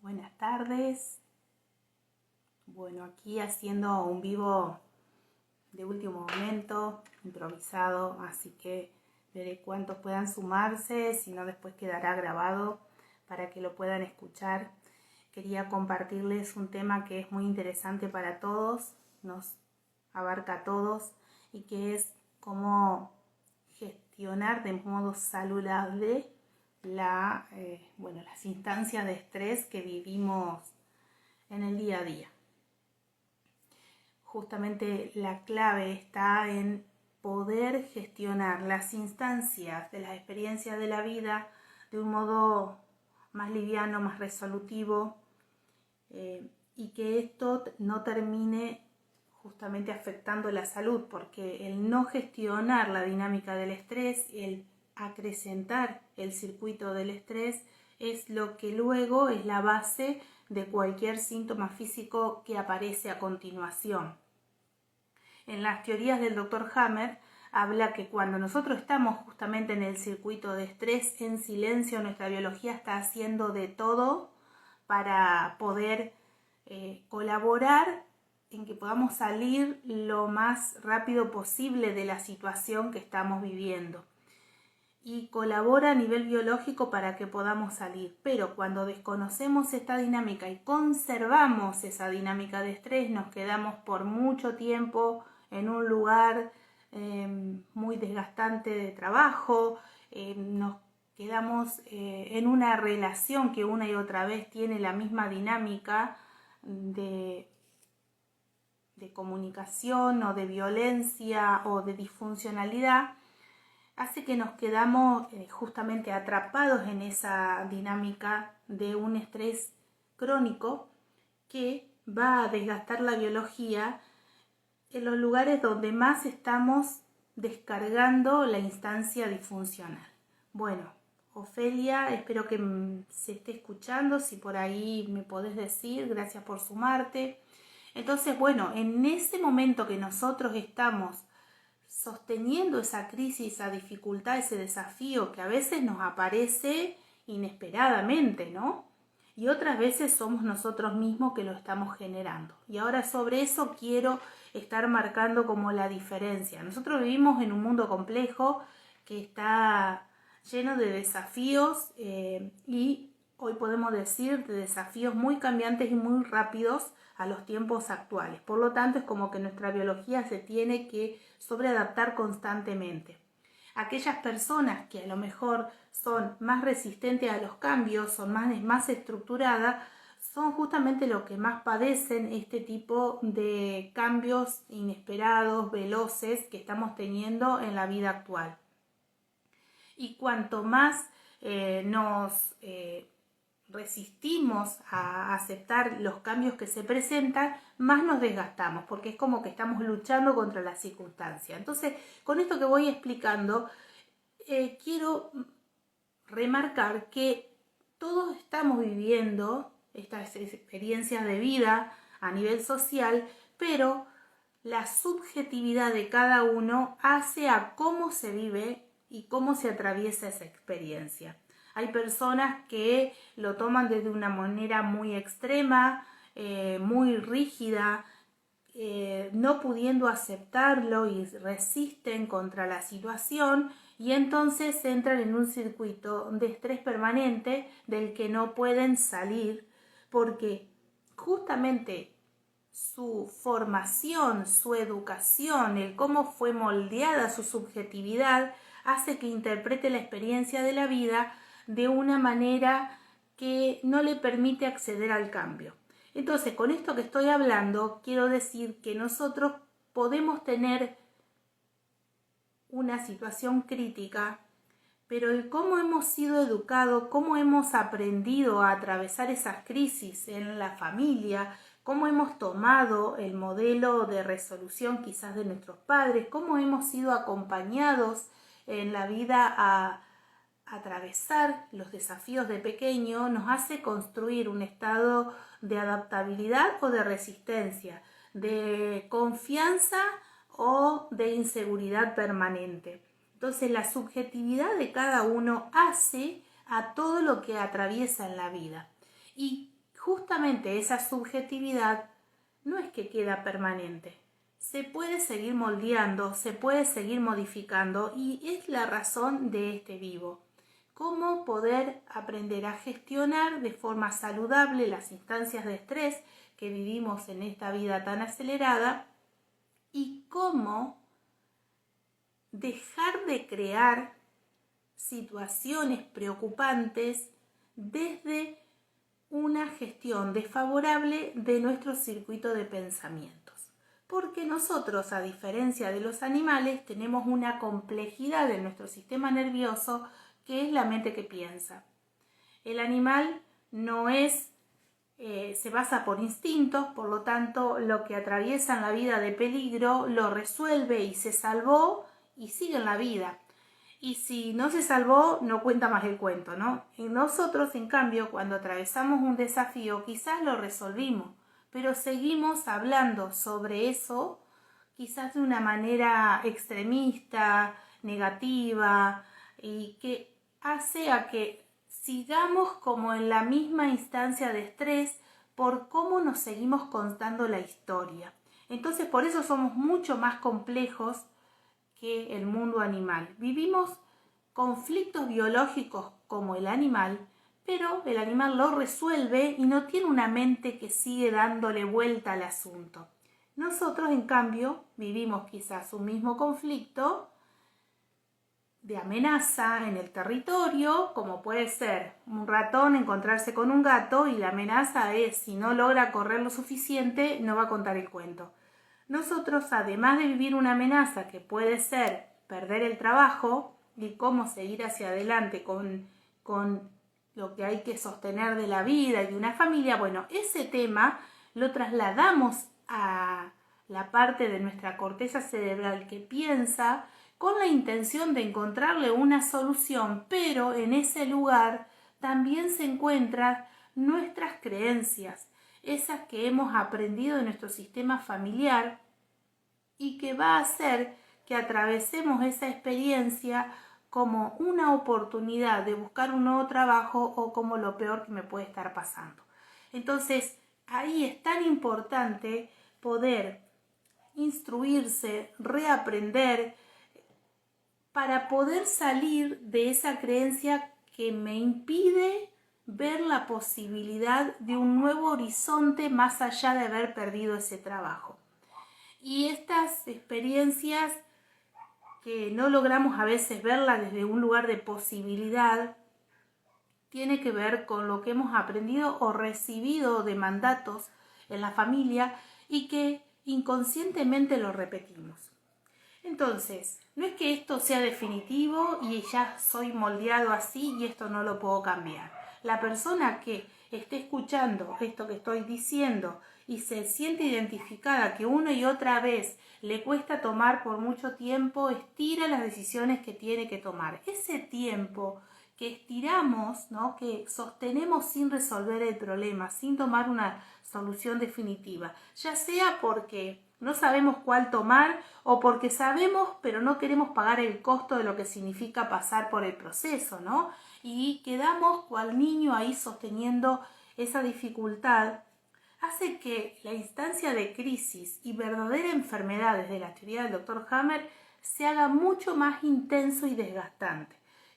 Buenas tardes. Bueno, aquí haciendo un vivo de último momento, improvisado, así que veré cuántos puedan sumarse, si no después quedará grabado para que lo puedan escuchar. Quería compartirles un tema que es muy interesante para todos, nos abarca a todos y que es cómo gestionar de modo saludable las instancias de estrés que vivimos en el día a día. Justamente la clave está en poder gestionar las instancias de las experiencias de la vida de un modo más liviano, más resolutivo, y que esto no termine justamente afectando la salud, porque el no gestionar la dinámica del estrés, el acrecentar el circuito del estrés, es lo que luego es la base de cualquier síntoma físico que aparece a continuación. En las teorías del Dr. Hammer habla que cuando nosotros estamos justamente en el circuito de estrés en silencio, nuestra biología está haciendo de todo para poder colaborar en que podamos salir lo más rápido posible de la situación que estamos viviendo. Y colabora a nivel biológico para que podamos salir. Pero cuando desconocemos esta dinámica y conservamos esa dinámica de estrés, nos quedamos por mucho tiempo en un lugar muy desgastante de trabajo, nos quedamos en una relación que una y otra vez tiene la misma dinámica de comunicación o de violencia o de disfuncionalidad, hace que nos quedamos justamente atrapados en esa dinámica de un estrés crónico que va a desgastar la biología en los lugares donde más estamos descargando la instancia disfuncional. Bueno, Ofelia, espero que se esté escuchando, si por ahí me podés decir, gracias por sumarte. Entonces, bueno, en ese momento que nosotros estamos sosteniendo esa crisis, esa dificultad, ese desafío que a veces nos aparece inesperadamente, ¿no? Y otras veces somos nosotros mismos que lo estamos generando. Y ahora sobre eso quiero estar marcando como la diferencia. Nosotros vivimos en un mundo complejo que está lleno de desafíos y hoy podemos decir de desafíos muy cambiantes y muy rápidos a los tiempos actuales. Por lo tanto, es como que nuestra biología se tiene que sobreadaptar constantemente. Aquellas personas que a lo mejor son más resistentes a los cambios, son más estructuradas, son justamente los que más padecen este tipo de cambios inesperados, veloces que estamos teniendo en la vida actual. Y cuanto más nos resistimos a aceptar los cambios que se presentan, más nos desgastamos, porque es como que estamos luchando contra la circunstancia. Entonces, con esto que voy explicando, quiero remarcar que todos estamos viviendo estas experiencias de vida a nivel social, pero la subjetividad de cada uno hace a cómo se vive y cómo se atraviesa esa experiencia. Hay personas que lo toman desde una manera muy extrema, muy rígida, no pudiendo aceptarlo y resisten contra la situación y entonces entran en un circuito de estrés permanente del que no pueden salir porque justamente su formación, su educación, el cómo fue moldeada su subjetividad hace que interprete la experiencia de la vida de una manera que no le permite acceder al cambio. Entonces, con esto que estoy hablando, quiero decir que nosotros podemos tener una situación crítica, pero el cómo hemos sido educados, cómo hemos aprendido a atravesar esas crisis en la familia, cómo hemos tomado el modelo de resolución quizás de nuestros padres, cómo hemos sido acompañados en la vida a atravesar los desafíos de pequeño, nos hace construir un estado de adaptabilidad o de resistencia, de confianza o de inseguridad permanente. Entonces la subjetividad de cada uno hace a todo lo que atraviesa en la vida. Y justamente esa subjetividad no es que queda permanente. Se puede seguir moldeando, se puede seguir modificando y es la razón de este vivo. Cómo poder aprender a gestionar de forma saludable las instancias de estrés que vivimos en esta vida tan acelerada y cómo dejar de crear situaciones preocupantes desde una gestión desfavorable de nuestro circuito de pensamientos. Porque nosotros, a diferencia de los animales, tenemos una complejidad en nuestro sistema nervioso que es la mente que piensa. El animal no es, se basa por instintos, por lo tanto, lo que atraviesa en la vida de peligro lo resuelve y se salvó y sigue en la vida. Y si no se salvó, no cuenta más el cuento, ¿no? Y nosotros, en cambio, cuando atravesamos un desafío, quizás lo resolvimos, pero seguimos hablando sobre eso, quizás de una manera extremista, negativa, y que hace a que sigamos como en la misma instancia de estrés por cómo nos seguimos contando la historia. Entonces, por eso somos mucho más complejos que el mundo animal. Vivimos conflictos biológicos como el animal, pero el animal lo resuelve y no tiene una mente que sigue dándole vuelta al asunto. Nosotros, en cambio, vivimos quizás un mismo conflicto de amenaza en el territorio, como puede ser un ratón encontrarse con un gato y la amenaza es si no logra correr lo suficiente, no va a contar el cuento. Nosotros, además de vivir una amenaza que puede ser perder el trabajo y cómo seguir hacia adelante con lo que hay que sostener de la vida y de una familia, bueno, ese tema lo trasladamos a la parte de nuestra corteza cerebral que piensa con la intención de encontrarle una solución, pero en ese lugar también se encuentran nuestras creencias, esas que hemos aprendido de nuestro sistema familiar y que va a hacer que atravesemos esa experiencia como una oportunidad de buscar un nuevo trabajo o como lo peor que me puede estar pasando. Entonces, ahí es tan importante poder instruirse, reaprender, para poder salir de esa creencia que me impide ver la posibilidad de un nuevo horizonte más allá de haber perdido ese trabajo. Y estas experiencias que no logramos a veces verlas desde un lugar de posibilidad, tiene que ver con lo que hemos aprendido o recibido de mandatos en la familia y que inconscientemente lo repetimos. Entonces, no es que esto sea definitivo y ya soy moldeado así y esto no lo puedo cambiar. La persona que esté escuchando esto que estoy diciendo y se siente identificada que una y otra vez le cuesta tomar por mucho tiempo, estira las decisiones que tiene que tomar. Ese tiempo que estiramos, ¿no?, que sostenemos sin resolver el problema, sin tomar una solución definitiva, ya sea porque no sabemos cuál tomar o porque sabemos pero no queremos pagar el costo de lo que significa pasar por el proceso, ¿no? Y quedamos cual niño ahí sosteniendo esa dificultad, hace que la instancia de crisis y verdadera enfermedad desde la teoría del Dr. Hammer se haga mucho más intenso y desgastante.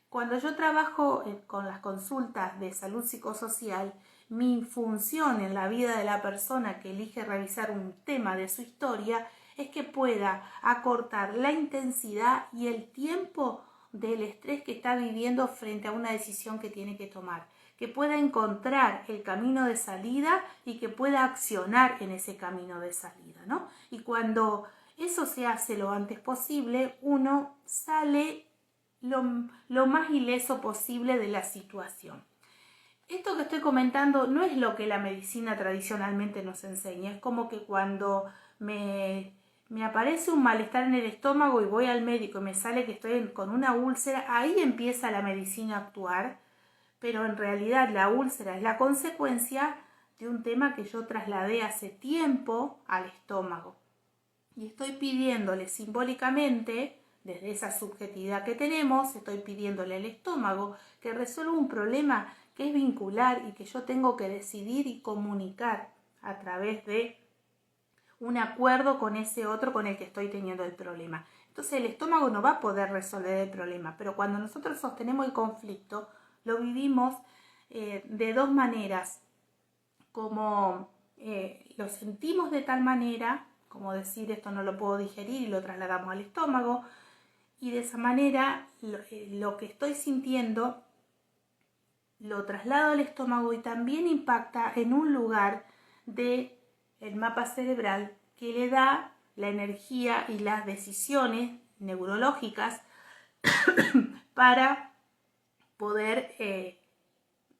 Cuando yo trabajo con las consultas de salud psicosocial, mi función en la vida de la persona que elige revisar un tema de su historia es que pueda acortar la intensidad y el tiempo del estrés que está viviendo frente a una decisión que tiene que tomar, que pueda encontrar el camino de salida y que pueda accionar en ese camino de salida, ¿no? Y cuando eso se hace lo antes posible, uno sale lo más ileso posible de la situación. Esto que estoy comentando no es lo que la medicina tradicionalmente nos enseña. Es como que cuando me aparece un malestar en el estómago y voy al médico y me sale que estoy con una úlcera, ahí empieza la medicina a actuar, pero en realidad la úlcera es la consecuencia de un tema que yo trasladé hace tiempo al estómago. Y estoy pidiéndole simbólicamente, desde esa subjetividad que tenemos, estoy pidiéndole al estómago que resuelva un problema que es vincular y que yo tengo que decidir y comunicar a través de un acuerdo con ese otro con el que estoy teniendo el problema. Entonces el estómago no va a poder resolver el problema, pero cuando nosotros sostenemos el conflicto, lo vivimos de dos maneras, como lo sentimos de tal manera, como decir esto no lo puedo digerir y lo trasladamos al estómago, y de esa manera lo que estoy sintiendo lo traslado al estómago y también impacta en un lugar del mapa cerebral que le da la energía y las decisiones neurológicas para poder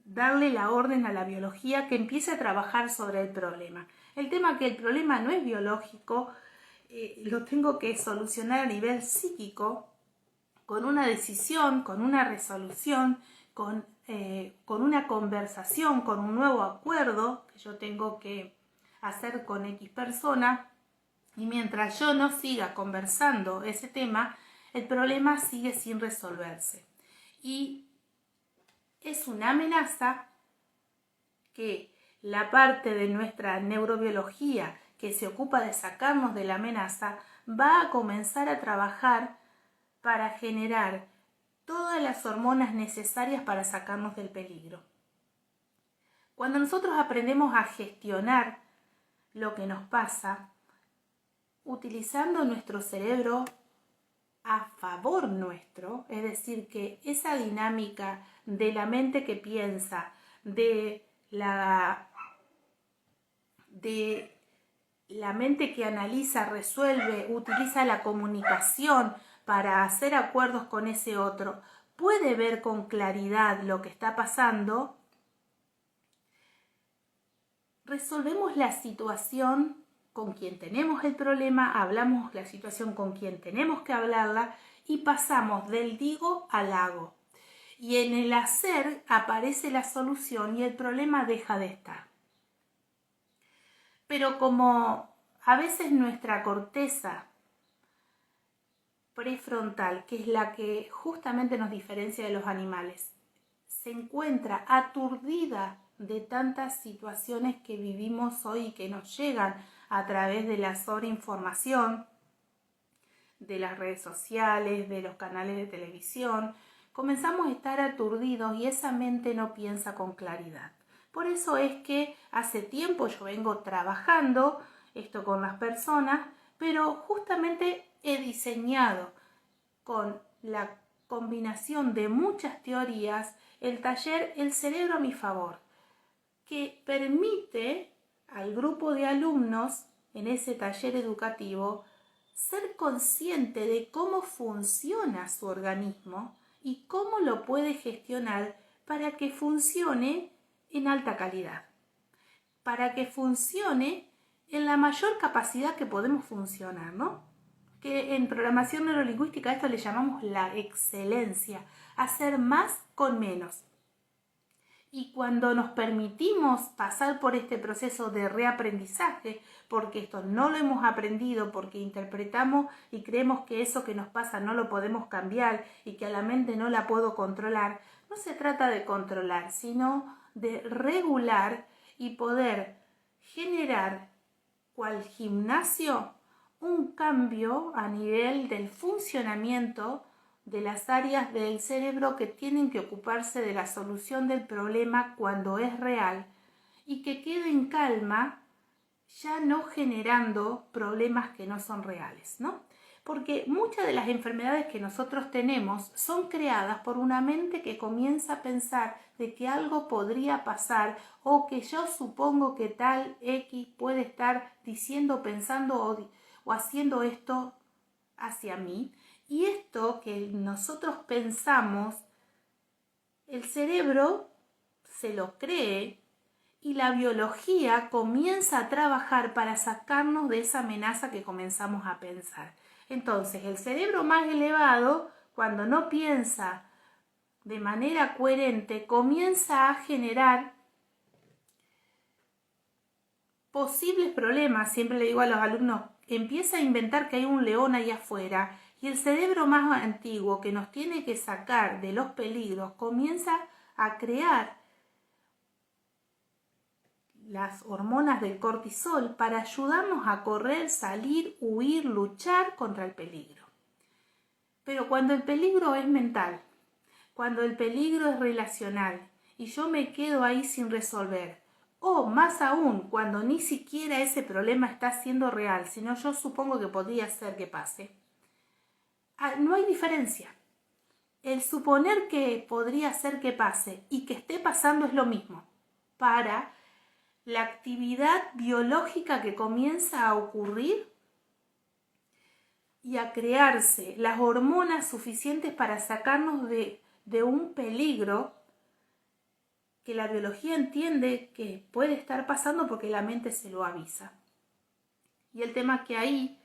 darle la orden a la biología que empiece a trabajar sobre el problema. El tema que el problema no es biológico, lo tengo que solucionar a nivel psíquico, con una decisión, con una resolución, con una conversación, con un nuevo acuerdo que yo tengo que hacer con X persona, y mientras yo no siga conversando ese tema, el problema sigue sin resolverse. Y es una amenaza que la parte de nuestra neurobiología que se ocupa de sacarnos de la amenaza va a comenzar a trabajar para generar todas las hormonas necesarias para sacarnos del peligro. Cuando nosotros aprendemos a gestionar lo que nos pasa, utilizando nuestro cerebro a favor nuestro, es decir, que esa dinámica de la mente que piensa, de la mente que analiza, resuelve, utiliza la comunicación para hacer acuerdos con ese otro, puede ver con claridad lo que está pasando, resolvemos la situación con quien tenemos el problema, hablamos la situación con quien tenemos que hablarla y pasamos del digo al hago. Y en el hacer aparece la solución y el problema deja de estar. Pero como a veces nuestra corteza prefrontal, que es la que justamente nos diferencia de los animales, se encuentra aturdida de tantas situaciones que vivimos hoy y que nos llegan a través de la sobreinformación, de las redes sociales, de los canales de televisión, comenzamos a estar aturdidos y esa mente no piensa con claridad. Por eso es que hace tiempo yo vengo trabajando esto con las personas, pero justamente he diseñado con la combinación de muchas teorías el taller El cerebro a mi favor, que permite al grupo de alumnos en ese taller educativo ser consciente de cómo funciona su organismo y cómo lo puede gestionar para que funcione en alta calidad, para que funcione en la mayor capacidad que podemos funcionar, ¿no? Que en programación neurolingüística a esto le llamamos la excelencia, hacer más con menos. Y cuando nos permitimos pasar por este proceso de reaprendizaje, porque esto no lo hemos aprendido, porque interpretamos y creemos que eso que nos pasa no lo podemos cambiar y que a la mente no la puedo controlar, no se trata de controlar, sino de regular y poder generar, cual gimnasio, un cambio a nivel del funcionamiento de las áreas del cerebro que tienen que ocuparse de la solución del problema cuando es real y que quede en calma, ya no generando problemas que no son reales, ¿no? Porque muchas de las enfermedades que nosotros tenemos son creadas por una mente que comienza a pensar de que algo podría pasar o que yo supongo que tal X puede estar diciendo, pensando o haciendo esto hacia mí. Y esto que nosotros pensamos, el cerebro se lo cree y la biología comienza a trabajar para sacarnos de esa amenaza que comenzamos a pensar. Entonces, el cerebro más elevado, cuando no piensa de manera coherente, comienza a generar posibles problemas. Siempre le digo a los alumnos, empieza a inventar que hay un león allá afuera. Y el cerebro más antiguo que nos tiene que sacar de los peligros comienza a crear las hormonas del cortisol para ayudarnos a correr, salir, huir, luchar contra el peligro. Pero cuando el peligro es mental, cuando el peligro es relacional y yo me quedo ahí sin resolver, o más aún, cuando ni siquiera ese problema está siendo real, sino yo supongo que podría ser que pase, no hay diferencia. El suponer que podría ser que pase y que esté pasando es lo mismo para la actividad biológica que comienza a ocurrir y a crearse las hormonas suficientes para sacarnos de un peligro que la biología entiende que puede estar pasando porque la mente se lo avisa. Y el tema que ahí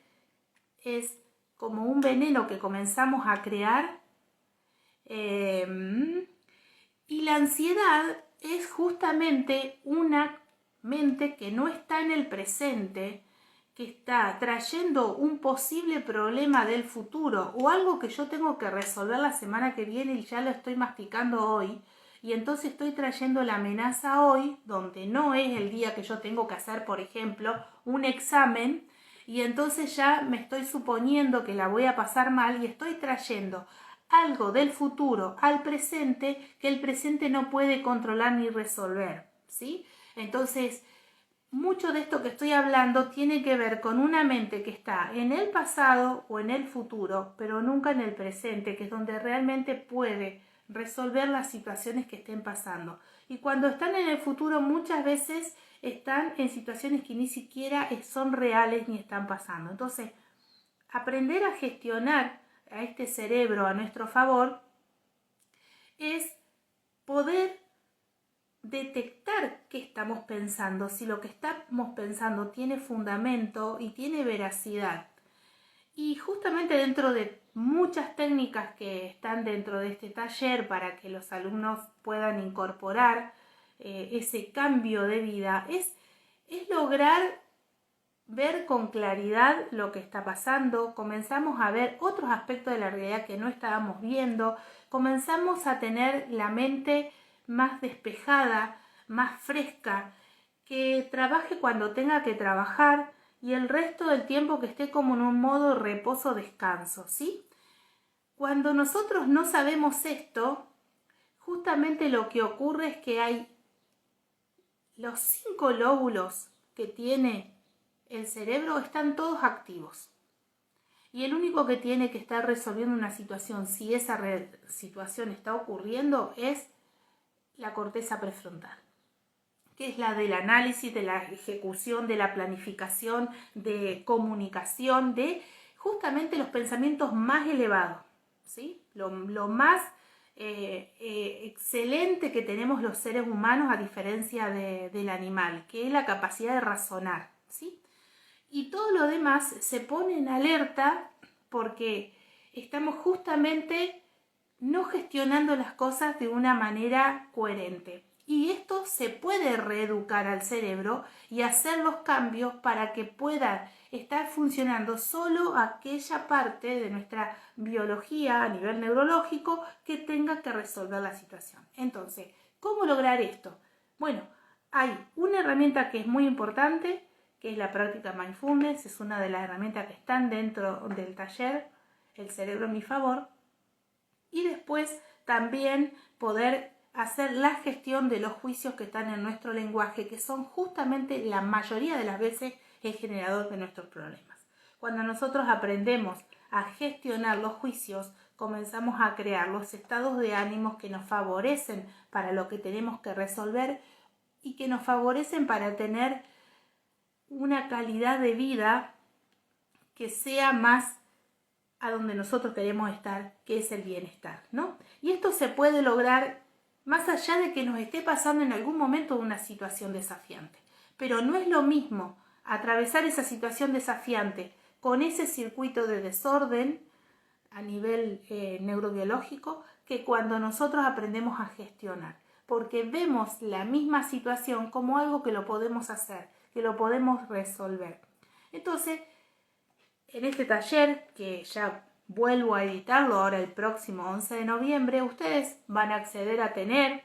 es como un veneno que comenzamos a crear, y la ansiedad es justamente una mente que no está en el presente, que está trayendo un posible problema del futuro o algo que yo tengo que resolver la semana que viene y ya lo estoy masticando hoy, y entonces estoy trayendo la amenaza hoy, donde no es el día que yo tengo que hacer, por ejemplo, un examen, y entonces ya me estoy suponiendo que la voy a pasar mal y estoy trayendo algo del futuro al presente que el presente no puede controlar ni resolver, ¿sí? Entonces, mucho de esto que estoy hablando tiene que ver con una mente que está en el pasado o en el futuro, pero nunca en el presente, que es donde realmente puede resolver las situaciones que estén pasando. Y cuando están en el futuro, muchas veces están en situaciones que ni siquiera son reales ni están pasando. Entonces, aprender a gestionar a este cerebro a nuestro favor es poder detectar qué estamos pensando, si lo que estamos pensando tiene fundamento y tiene veracidad. Y justamente dentro de muchas técnicas que están dentro de este taller para que los alumnos puedan incorporar ese cambio de vida, es lograr ver con claridad lo que está pasando, comenzamos a ver otros aspectos de la realidad que no estábamos viendo, comenzamos a tener la mente más despejada, más fresca, que trabaje cuando tenga que trabajar y el resto del tiempo que esté como en un modo reposo-descanso, ¿sí? Cuando nosotros no sabemos esto, justamente lo que ocurre es que hay los 5 lóbulos que tiene el cerebro están todos activos. Y el único que tiene que estar resolviendo una situación, si esa situación está ocurriendo, es la corteza prefrontal, que es la del análisis, de la ejecución, de la planificación, de comunicación, de justamente los pensamientos más elevados, ¿sí? Lo más excelente que tenemos los seres humanos a diferencia del animal, que es la capacidad de razonar, ¿sí? Y todo lo demás se pone en alerta porque estamos justamente no gestionando las cosas de una manera coherente. Y esto se puede reeducar al cerebro y hacer los cambios para que pueda estar funcionando solo aquella parte de nuestra biología a nivel neurológico que tenga que resolver la situación. Entonces, ¿cómo lograr esto? Bueno, hay una herramienta que es muy importante, que es la práctica mindfulness, es una de las herramientas que están dentro del taller, el cerebro a mi favor, y después también poder hacer la gestión de los juicios que están en nuestro lenguaje, que son justamente la mayoría de las veces el generador de nuestros problemas. Cuando nosotros aprendemos a gestionar los juicios, comenzamos a crear los estados de ánimos que nos favorecen para lo que tenemos que resolver y que nos favorecen para tener una calidad de vida que sea más a donde nosotros queremos estar, que es el bienestar, ¿no? Y esto se puede lograr más allá de que nos esté pasando en algún momento una situación desafiante. Pero no es lo mismo atravesar esa situación desafiante con ese circuito de desorden a nivel neurobiológico que cuando nosotros aprendemos a gestionar, porque vemos la misma situación como algo que lo podemos hacer, que lo podemos resolver. Entonces, en este taller, que ya vuelvo a editarlo ahora el próximo 11 de noviembre, ustedes van a acceder a tener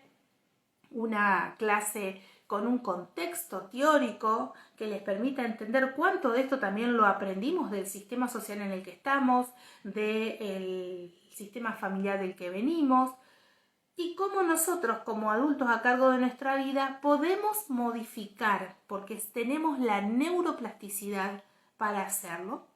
una clase con un contexto teórico que les permita entender cuánto de esto también lo aprendimos del sistema social en el que estamos, del sistema familiar del que venimos, y cómo nosotros como adultos a cargo de nuestra vida podemos modificar, porque tenemos la neuroplasticidad para hacerlo,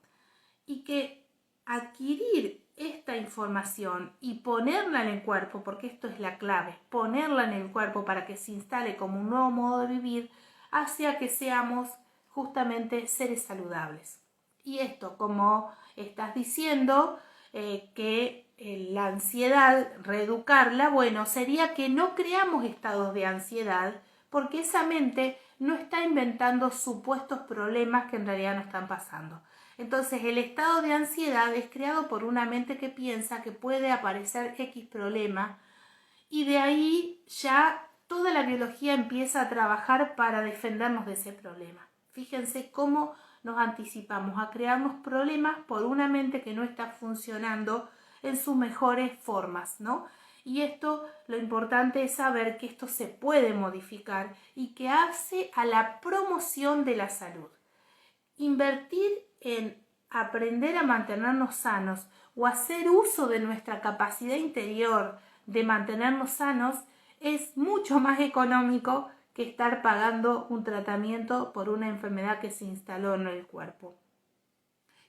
y que adquirir esta información y ponerla en el cuerpo, porque esto es la clave, ponerla en el cuerpo para que se instale como un nuevo modo de vivir, hacia que seamos justamente seres saludables. Y esto, como estás diciendo, que la ansiedad, reeducarla, bueno, sería que no creamos estados de ansiedad, porque esa mente no está inventando supuestos problemas que en realidad no están pasando. Entonces el estado de ansiedad es creado por una mente que piensa que puede aparecer X problema, y de ahí ya toda la biología empieza a trabajar para defendernos de ese problema. Fíjense cómo nos anticipamos a crearnos problemas por una mente que no está funcionando en sus mejores formas, ¿no? Y esto, lo importante es saber que esto se puede modificar y que hace a la promoción de la salud. Invertir en aprender a mantenernos sanos o hacer uso de nuestra capacidad interior de mantenernos sanos es mucho más económico que estar pagando un tratamiento por una enfermedad que se instaló en el cuerpo.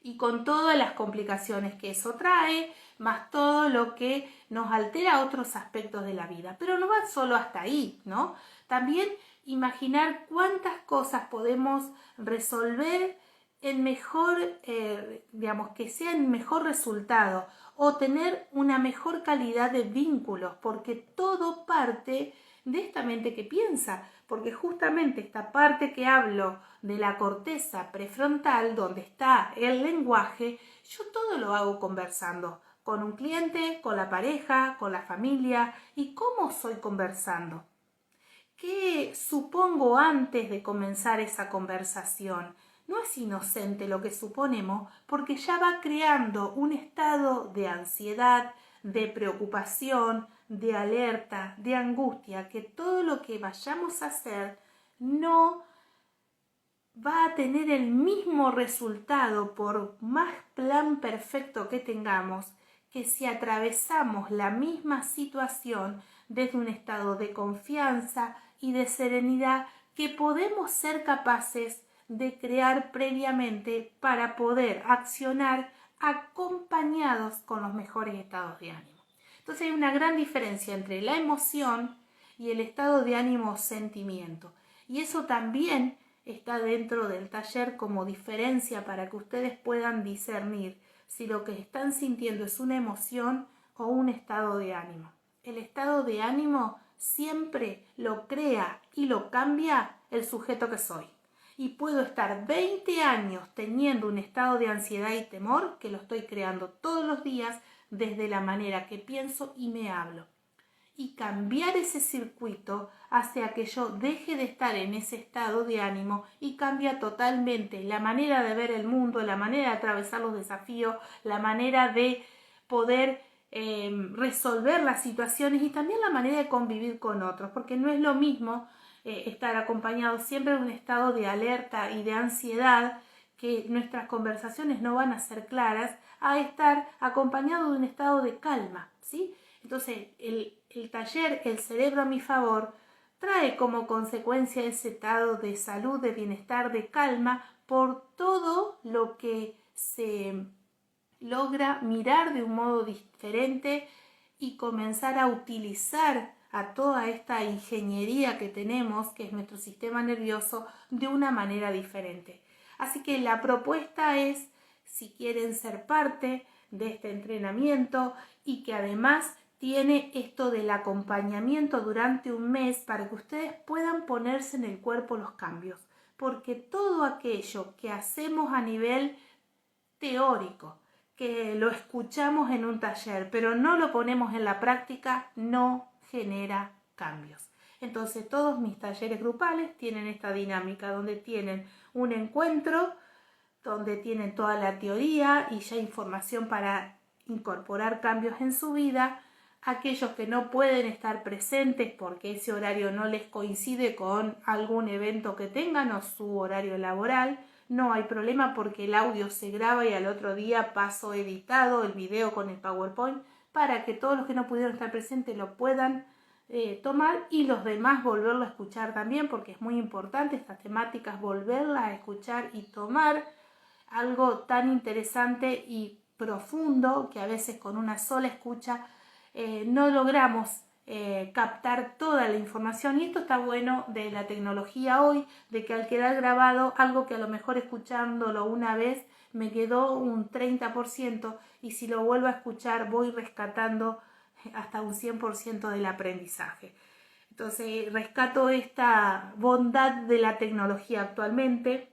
Y con todas las complicaciones que eso trae, más todo lo que nos altera otros aspectos de la vida. Pero no va solo hasta ahí, ¿no? También imaginar cuántas cosas podemos resolver en mejor, que sea en mejor resultado, o tener una mejor calidad de vínculos, porque todo parte de esta mente que piensa, porque justamente esta parte que hablo de la corteza prefrontal, donde está el lenguaje, yo todo lo hago conversando con un cliente, con la pareja, con la familia. ¿Y cómo estoy conversando? ¿Qué supongo antes de comenzar esa conversación? No es inocente lo que suponemos, porque ya va creando un estado de ansiedad, de preocupación, de alerta, de angustia, que todo lo que vayamos a hacer no va a tener el mismo resultado, por más plan perfecto que tengamos, que si atravesamos la misma situación desde un estado de confianza y de serenidad que podemos ser capaces de crear previamente para poder accionar acompañados con los mejores estados de ánimo. Entonces hay una gran diferencia entre la emoción y el estado de ánimo o sentimiento. Y eso también está dentro del taller como diferencia para que ustedes puedan discernir si lo que están sintiendo es una emoción o un estado de ánimo. El estado de ánimo siempre lo crea y lo cambia el sujeto que soy. Y puedo estar 20 años teniendo un estado de ansiedad y temor que lo estoy creando todos los días desde la manera que pienso y me hablo. Y cambiar ese circuito hace a que yo deje de estar en ese estado de ánimo y cambia totalmente la manera de ver el mundo, la manera de atravesar los desafíos, la manera de poder resolver las situaciones y también la manera de convivir con otros, porque no es lo mismo estar acompañado siempre de un estado de alerta y de ansiedad, que nuestras conversaciones no van a ser claras, a estar acompañado de un estado de calma, ¿sí? Entonces, el taller El cerebro a mi favor trae como consecuencia ese estado de salud, de bienestar, de calma, por todo lo que se logra mirar de un modo diferente y comenzar a utilizar a toda esta ingeniería que tenemos, que es nuestro sistema nervioso, de una manera diferente. Así que la propuesta es, si quieren ser parte de este entrenamiento y que además tiene esto del acompañamiento durante un mes para que ustedes puedan ponerse en el cuerpo los cambios, porque todo aquello que hacemos a nivel teórico, que lo escuchamos en un taller, pero no lo ponemos en la práctica, no genera cambios. Entonces todos mis talleres grupales tienen esta dinámica, donde tienen un encuentro, donde tienen toda la teoría y ya información para incorporar cambios en su vida, Aquellos que no pueden estar presentes porque ese horario no les coincide con algún evento que tengan o su horario laboral, no hay problema porque el audio se graba y al otro día paso editado el video con el PowerPoint para que todos los que no pudieron estar presentes lo puedan tomar y los demás volverlo a escuchar también, porque es muy importante estas temáticas, volverlas a escuchar y tomar algo tan interesante y profundo que a veces con una sola escucha no logramos captar toda la información. Y esto está bueno de la tecnología hoy, de que al quedar grabado algo que a lo mejor escuchándolo una vez me quedó un 30% y si lo vuelvo a escuchar voy rescatando hasta un 100% del aprendizaje. Entonces rescato esta bondad de la tecnología actualmente.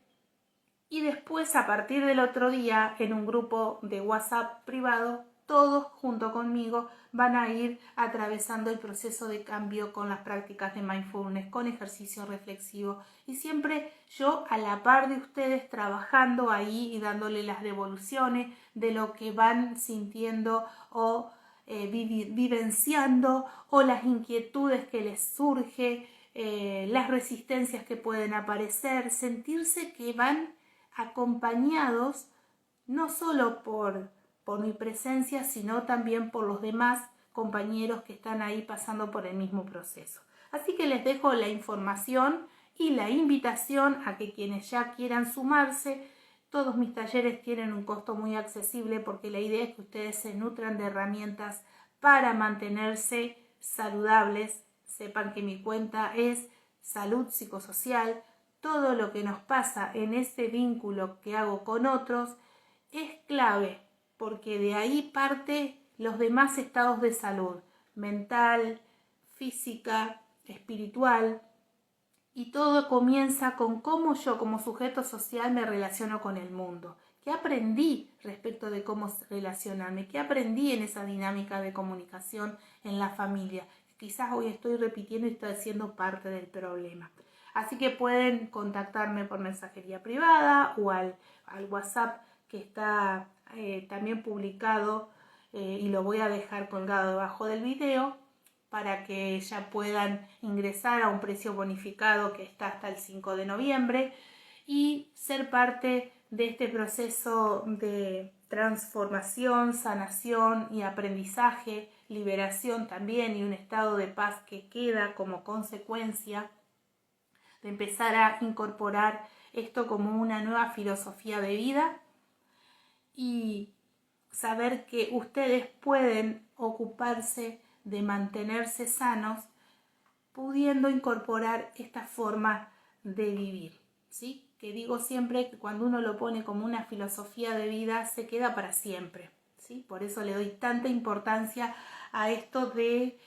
Y después, a partir del otro día, en un grupo de WhatsApp privado, todos junto conmigo van a ir atravesando el proceso de cambio con las prácticas de mindfulness, con ejercicio reflexivo y siempre yo a la par de ustedes trabajando ahí y dándole las devoluciones de lo que van sintiendo o vivenciando o las inquietudes que les surge, las resistencias que pueden aparecer, sentirse que van acompañados no solo por mi presencia, sino también por los demás compañeros que están ahí pasando por el mismo proceso. Así que les dejo la información y la invitación a que quienes ya quieran sumarse, todos mis talleres tienen un costo muy accesible porque la idea es que ustedes se nutran de herramientas para mantenerse saludables. Sepan que mi cuenta es Salud Psicosocial. Todo lo que nos pasa en ese vínculo que hago con otros es clave, porque de ahí parte los demás estados de salud, mental, física, espiritual, y todo comienza con cómo yo como sujeto social me relaciono con el mundo. ¿Qué aprendí respecto de cómo relacionarme? ¿Qué aprendí en esa dinámica de comunicación en la familia? Quizás hoy estoy repitiendo y estoy siendo parte del problema. Así que pueden contactarme por mensajería privada o al WhatsApp que está también publicado y lo voy a dejar colgado debajo del video para que ya puedan ingresar a un precio bonificado que está hasta el 5 de noviembre y ser parte de este proceso de transformación, sanación y aprendizaje, liberación también y un estado de paz que queda como consecuencia de empezar a incorporar esto como una nueva filosofía de vida y saber que ustedes pueden ocuparse de mantenerse sanos pudiendo incorporar esta forma de vivir, ¿sí? Que digo siempre que cuando uno lo pone como una filosofía de vida se queda para siempre, ¿sí? Por eso le doy tanta importancia a esto de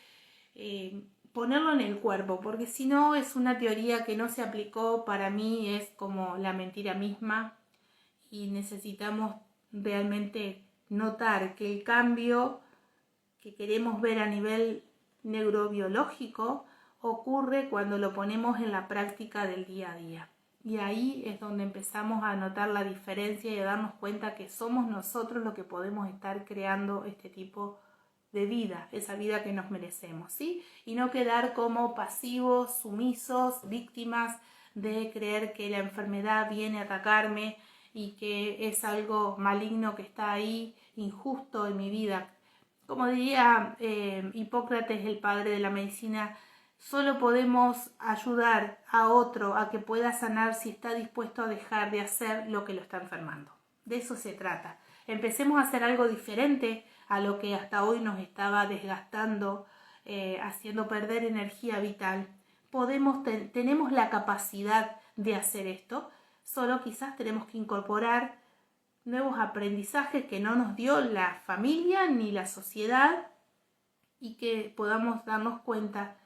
ponerlo en el cuerpo, porque si no es una teoría que no se aplicó, para mí es como la mentira misma y necesitamos realmente notar que el cambio que queremos ver a nivel neurobiológico ocurre cuando lo ponemos en la práctica del día a día. Y ahí es donde empezamos a notar la diferencia y a darnos cuenta que somos nosotros los que podemos estar creando este tipo de vida, esa vida que nos merecemos, ¿sí? Y no quedar como pasivos, sumisos, víctimas de creer que la enfermedad viene a atacarme y que es algo maligno que está ahí, injusto en mi vida. Como diría Hipócrates, el padre de la medicina, solo podemos ayudar a otro a que pueda sanar si está dispuesto a dejar de hacer lo que lo está enfermando. De eso se trata. Empecemos a hacer algo diferente a lo que hasta hoy nos estaba desgastando, haciendo perder energía vital. Tenemos la capacidad de hacer esto, solo quizás tenemos que incorporar nuevos aprendizajes que no nos dio la familia ni la sociedad y que podamos darnos cuenta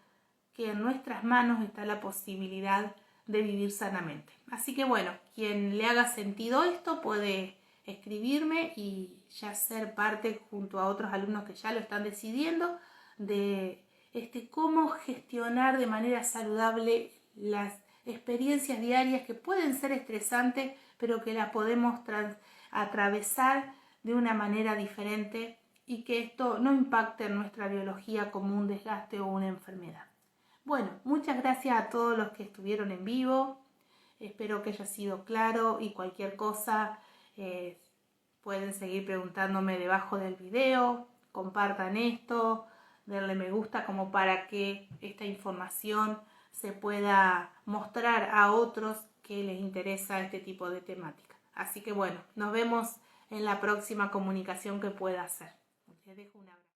que en nuestras manos está la posibilidad de vivir sanamente. Así que bueno, quien le haga sentido esto puede escribirme y ya ser parte junto a otros alumnos que ya lo están decidiendo de cómo gestionar de manera saludable las experiencias diarias que pueden ser estresantes, pero que las podemos atravesar de una manera diferente y que esto no impacte en nuestra biología como un desgaste o una enfermedad. Bueno, muchas gracias a todos los que estuvieron en vivo. Espero que haya sido claro y cualquier cosa pueden seguir preguntándome debajo del video. Compartan esto, denle me gusta como para que esta información se pueda mostrar a otros que les interesa este tipo de temática. Así que bueno, nos vemos en la próxima comunicación que pueda hacer. Les dejo un abrazo.